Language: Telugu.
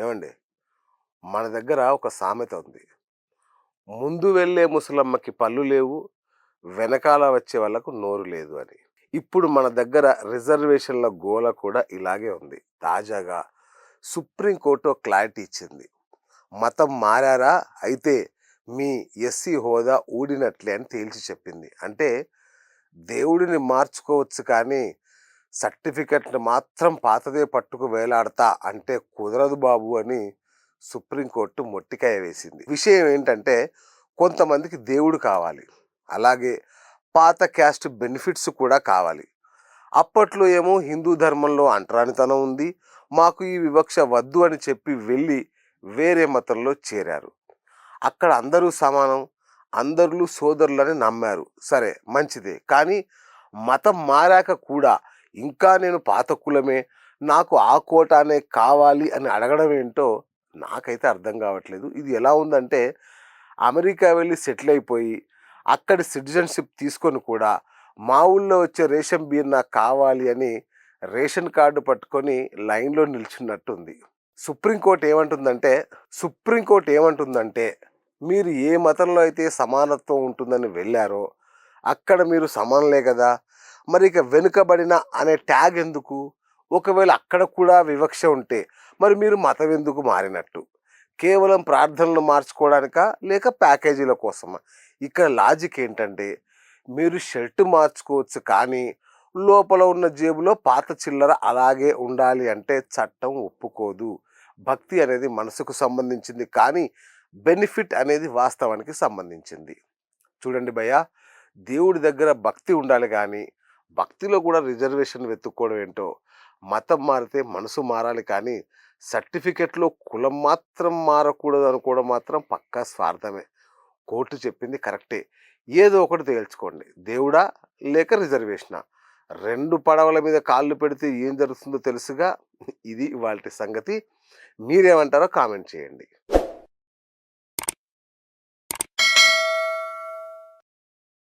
ఏమండి, మన దగ్గర ఒక సామెత ఉంది. ముందు వెళ్ళే ముసలమ్మకి పళ్ళు లేవు, వెనకాల వచ్చే వాళ్ళకు నోరు లేదు అని. ఇప్పుడు మన దగ్గర రిజర్వేషన్ల గోల కూడా ఇలాగే ఉంది. తాజాగా సుప్రీంకోర్టు క్లారిటీ ఇచ్చింది. మతం మారారా అయితే మీ ఎస్సీ హోదా ఊడినట్లే అని తేల్చి చెప్పింది. అంటే దేవుడిని మార్చుకోవచ్చు కానీ సర్టిఫికెట్ని మాత్రం పాతదే పట్టుకు వేలాడతా అంటే కుదరదు బాబు అని సుప్రీంకోర్టు మొట్టికాయ వేసింది. విషయం ఏంటంటే, కొంతమందికి దేవుడు కావాలి, అలాగే పాత క్యాస్ట్ బెనిఫిట్స్ కూడా కావాలి. అప్పట్లో ఏమో హిందూ ధర్మంలో అంటరానితనం ఉంది, మాకు ఈ వివక్ష వద్దు అని చెప్పి వెళ్ళి వేరే మతంలో చేరారు. అక్కడ అందరూ సమానం, అందరూ సోదరులని నమ్మారు. సరే, మంచిదే. కానీ మతం మారాక కూడా ఇంకా నేను పాత కులమే, నాకు ఆ కోటానే కావాలి అని అడగడం ఏంటో నాకైతే అర్థం కావట్లేదు. ఇది ఎలా ఉందంటే, అమెరికా వెళ్ళి సెటిల్ అయిపోయి అక్కడి సిటిజన్షిప్ తీసుకొని కూడా మా ఊళ్ళో వచ్చే రేషన్ బియ్యం నాకు కావాలి అని రేషన్ కార్డు పట్టుకొని లైన్లో నిల్చున్నట్టుంది. సుప్రీంకోర్టు ఏమంటుందంటే మీరు ఏ మతంలో అయితే సమానత్వం ఉంటుందని వెళ్ళారో అక్కడ మీరు సమానలే కదా, మరి ఇక వెనుకబడిన అనే ట్యాగ్ ఎందుకు? ఒకవేళ అక్కడ కూడా వివక్ష ఉంటే మరి మీరు మతం ఎందుకు మారినట్టు? కేవలం ప్రార్థనలు మార్చుకోవడానికా లేక ప్యాకేజీల కోసమా? ఇక్కడ లాజిక్ ఏంటంటే, మీరు షర్టు మార్చుకోవచ్చు కానీ లోపల ఉన్న జేబులో పాత చిల్లర అలాగే ఉండాలి అంటే చట్టం ఒప్పుకోదు. భక్తి అనేది మనసుకు సంబంధించింది కానీ బెనిఫిట్ అనేది వాస్తవానికి సంబంధించింది. చూడండి భయ్యా, దేవుడి దగ్గర భక్తి ఉండాలి కానీ భక్తిలో కూడా రిజర్వేషన్ వెతుక్కోవడం ఏంటో. మతం మారితే మనసు మారాలి కానీ సర్టిఫికెట్లో కులం మాత్రం మారకూడదు అనుకోవడం మాత్రం పక్కా స్వార్థమే. కోర్టు చెప్పింది కరెక్టే. ఏదో ఒకటి తేల్చుకోండి, దేవుడా లేక రిజర్వేషనా? రెండు పడవల మీద కాళ్ళు పెడితే ఏం జరుగుతుందో తెలుసుగా. ఇది ఇవాల్టి సంగతి. మీరేమంటారో కామెంట్ చేయండి.